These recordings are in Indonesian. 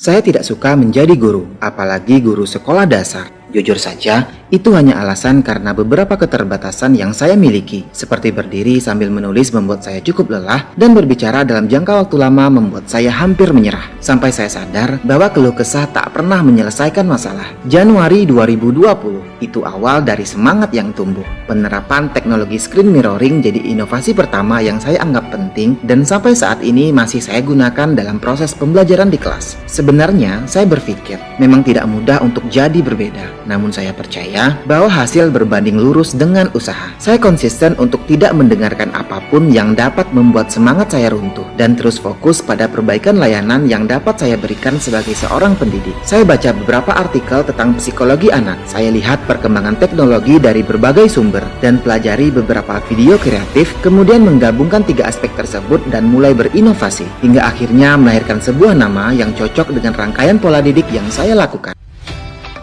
Saya tidak suka menjadi guru, apalagi guru sekolah dasar. Jujur saja, itu hanya alasan karena beberapa keterbatasan yang saya miliki, seperti berdiri sambil menulis membuat saya cukup lelah, dan berbicara dalam jangka waktu lama membuat saya hampir menyerah. Sampai saya sadar bahwa keluh kesah tak pernah menyelesaikan masalah. Januari 2020, itu awal dari semangat yang tumbuh. Penerapan teknologi screen mirroring jadi inovasi pertama yang saya anggap penting, dan sampai saat ini masih saya gunakan dalam proses pembelajaran di kelas. Sebenarnya, saya berpikir memang tidak mudah untuk jadi berbeda. Namun saya percaya bahwa hasil berbanding lurus dengan usaha. Saya konsisten untuk tidak mendengarkan apapun yang dapat membuat semangat saya runtuh dan terus fokus pada perbaikan layanan yang dapat saya berikan sebagai seorang pendidik. Saya baca beberapa artikel tentang psikologi anak. Saya lihat perkembangan teknologi dari berbagai sumber dan pelajari beberapa video kreatif, kemudian menggabungkan 3 aspek tersebut dan mulai berinovasi hingga akhirnya melahirkan sebuah nama yang cocok dengan rangkaian pola didik yang saya lakukan.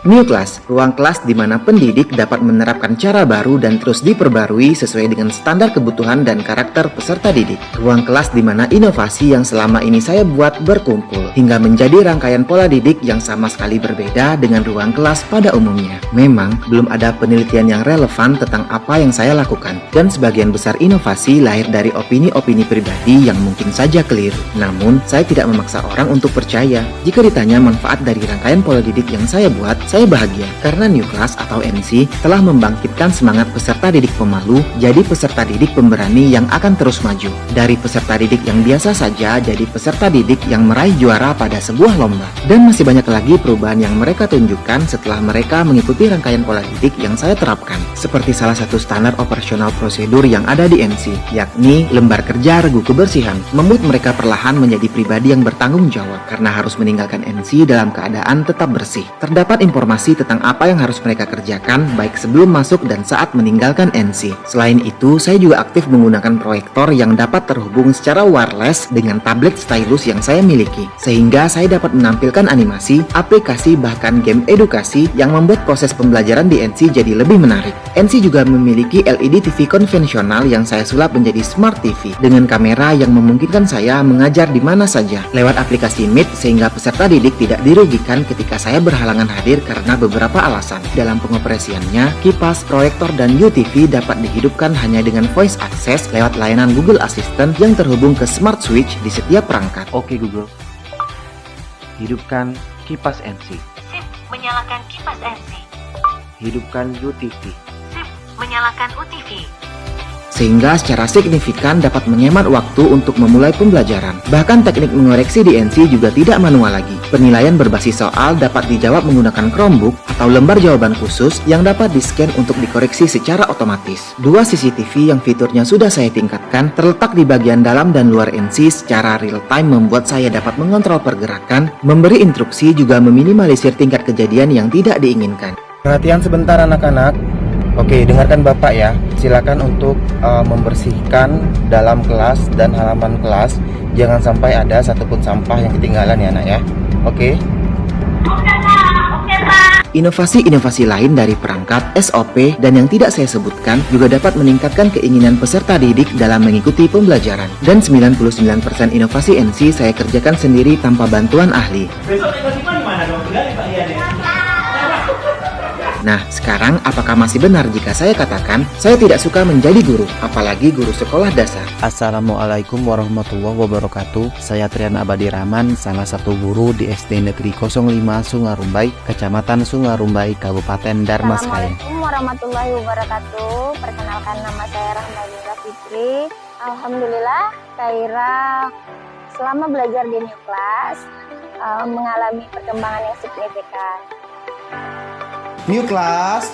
New Class, ruang kelas di mana pendidik dapat menerapkan cara baru dan terus diperbarui sesuai dengan standar kebutuhan dan karakter peserta didik. Ruang kelas di mana inovasi yang selama ini saya buat berkumpul, hingga menjadi rangkaian pola didik yang sama sekali berbeda dengan ruang kelas pada umumnya. Memang, belum ada penelitian yang relevan tentang apa yang saya lakukan, dan sebagian besar inovasi lahir dari opini-opini pribadi yang mungkin saja keliru. Namun, saya tidak memaksa orang untuk percaya. Jika ditanya manfaat dari rangkaian pola didik yang saya buat, saya bahagia karena New Class atau NC telah membangkitkan semangat peserta didik pemalu jadi peserta didik pemberani yang akan terus maju. Dari peserta didik yang biasa saja jadi peserta didik yang meraih juara pada sebuah lomba. Dan masih banyak lagi perubahan yang mereka tunjukkan setelah mereka mengikuti rangkaian pola didik yang saya terapkan. Seperti salah satu standar operasional prosedur yang ada di NC, yakni lembar kerja regu kebersihan, membuat mereka perlahan menjadi pribadi yang bertanggung jawab karena harus meninggalkan NC dalam keadaan tetap bersih. Terdapat informasi tentang apa yang harus mereka kerjakan baik sebelum masuk dan saat meninggalkan NC. Selain itu, saya juga aktif menggunakan proyektor yang dapat terhubung secara wireless dengan tablet stylus yang saya miliki, sehingga saya dapat menampilkan animasi, aplikasi, bahkan game edukasi yang membuat proses pembelajaran di NC jadi lebih menarik. NC juga memiliki LED TV konvensional yang saya sulap menjadi Smart TV dengan kamera yang memungkinkan saya mengajar di mana saja lewat aplikasi Meet, sehingga peserta didik tidak dirugikan ketika saya berhalangan hadir karena beberapa alasan. Dalam pengoperasiannya, kipas, proyektor, dan UTV dapat dihidupkan hanya dengan voice access lewat layanan Google Assistant yang terhubung ke Smart Switch di setiap perangkat. Oke Google, hidupkan kipas NC. Sip, menyalakan kipas NC. Hidupkan UTV. Sip, menyalakan UTV. Sehingga secara signifikan dapat menghemat waktu untuk memulai pembelajaran. Bahkan teknik mengoreksi di NC juga tidak manual lagi. Penilaian berbasis soal dapat dijawab menggunakan Chromebook atau lembar jawaban khusus yang dapat di-scan untuk dikoreksi secara otomatis. 2 CCTV yang fiturnya sudah saya tingkatkan terletak di bagian dalam dan luar NC secara real time membuat saya dapat mengontrol pergerakan, memberi instruksi, juga meminimalisir tingkat kejadian yang tidak diinginkan. Perhatian sebentar anak-anak. Oke, dengarkan Bapak ya. Silakan untuk membersihkan dalam kelas dan halaman kelas. Jangan sampai ada satupun sampah yang ketinggalan ya, Nak ya. Oke? Inovasi-inovasi lain dari perangkat, SOP, dan yang tidak saya sebutkan juga dapat meningkatkan keinginan peserta didik dalam mengikuti pembelajaran. Dan 99% inovasi NC saya kerjakan sendiri tanpa bantuan ahli. Besok tiba-tiba di mana dong? Tinggal Pak Ian ya. Nah, sekarang apakah masih benar jika saya katakan saya tidak suka menjadi guru, apalagi guru sekolah dasar? Assalamualaikum warahmatullahi wabarakatuh. Saya Trian Abadi Rahman, salah satu guru di SD Negeri 05 Sungarumbai, Kecamatan Sungarumbai, Kabupaten Darmasraya. Assalamualaikum warahmatullahi wabarakatuh. Perkenalkan, nama saya Rahmadina Fitri. Alhamdulillah, Kaira selama belajar di New Class mengalami perkembangan yang signifikan. New Class.